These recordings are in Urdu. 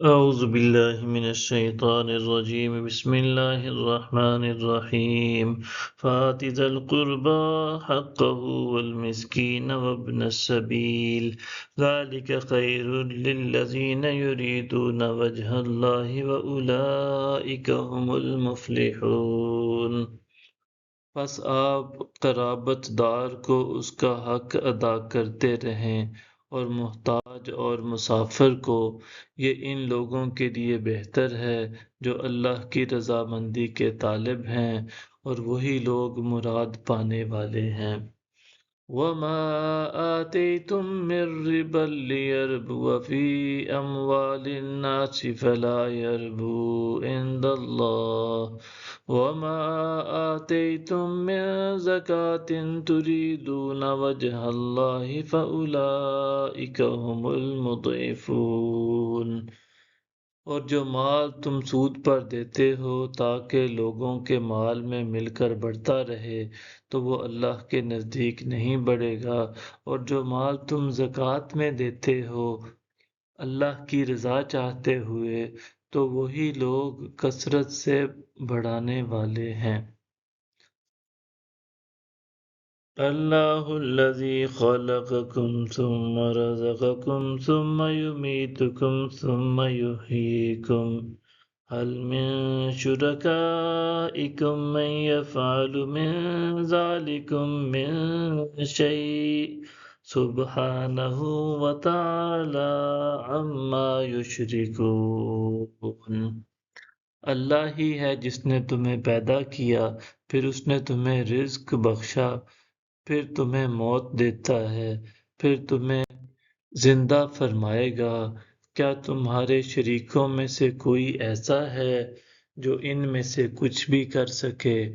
أعوذ بالله من الشيطان الرجيم بسم الله الرحمن الرحيم فآت ذا القربى حقه والمسكين وابن السبيل ذلك خير للذين يريدون وجه الله وأولئك هم المفلحون۔ پس آپ قرابت دار کو اس کا حق ادا کرتے رہیں اور محتاج اور مسافر کو، یہ ان لوگوں کے لیے بہتر ہے جو اللہ کی رضامندی کے طالب ہیں اور وہی لوگ مراد پانے والے ہیں۔ وَمَا آتَيْتُم مِّن رِّبًا لِّيَرْبُوَ فِي أَمْوَالِ النَّاسِ فَلَا يَرْبُو عِندَ اللَّهِ وَمَا آتَيْتُم مِّن زَكَاةٍ تُرِيدُونَ وَجْهَ اللَّهِ فَأُولَٰئِكَ هُمُ الْمُضْعِفُونَ۔ اور جو مال تم سود پر دیتے ہو تاکہ لوگوں کے مال میں مل کر بڑھتا رہے، تو وہ اللہ کے نزدیک نہیں بڑھے گا، اور جو مال تم زکوٰۃ میں دیتے ہو اللہ کی رضا چاہتے ہوئے، تو وہی لوگ کثرت سے بڑھانے والے ہیں۔ اللہ الذی خلقکم ثم رزقکم ثم یمیتکم ثم یحییکم هل من شرکائکم من یفعل من ذلکم من شیء سبحانہ وتعالی عما یشرکون۔ اللہ ہی ہے جس نے تمہیں پیدا کیا، پھر اس نے تمہیں رزق بخشا، پھر تمہیں موت دیتا ہے، پھر تمہیں زندہ فرمائے گا۔ کیا تمہارے شریکوں میں سے کوئی ایسا ہے جو ان میں سے کچھ بھی کر سکے؟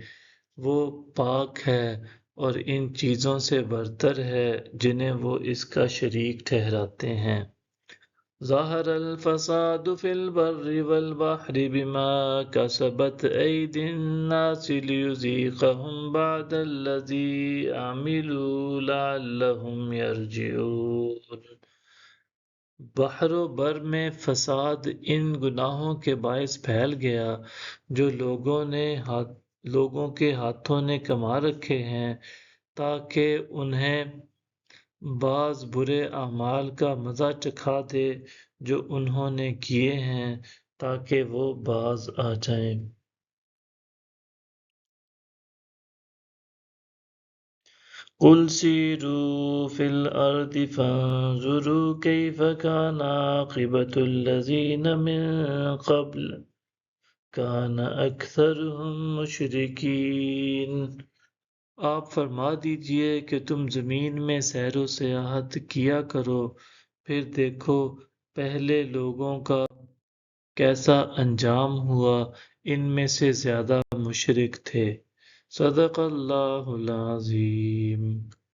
وہ پاک ہے اور ان چیزوں سے برتر ہے جنہیں وہ اس کا شریک ٹھہراتے ہیں۔ ظہر الفساد فی البر والبحر بما کسبت ایدی الناس لیذیقہم بعد الذی عملوا لعلہم یرجعون۔ بحر و بر میں فساد ان گناہوں کے باعث پھیل گیا جو لوگوں کے ہاتھوں نے کما رکھے ہیں، تاکہ انہیں بعض برے اعمال کا مزہ چکھا دے جو انہوں نے کیے ہیں، تاکہ وہ باز آ جائیں۔ قُلْ سِیرُوا فِی الْأَرْضِ فَانظُرُوا کَیْفَ کَانَ عَاقِبَةُ الَّذِینَ مِن قَبْلُ کَانَ أَکْثَرُہُم مُشْرِکِینَ۔ آپ فرما دیجئے کہ تم زمین میں سیر و سیاحت کیا کرو، پھر دیکھو پہلے لوگوں کا کیسا انجام ہوا، ان میں سے زیادہ مشرک تھے۔ صدق اللہ العظیم۔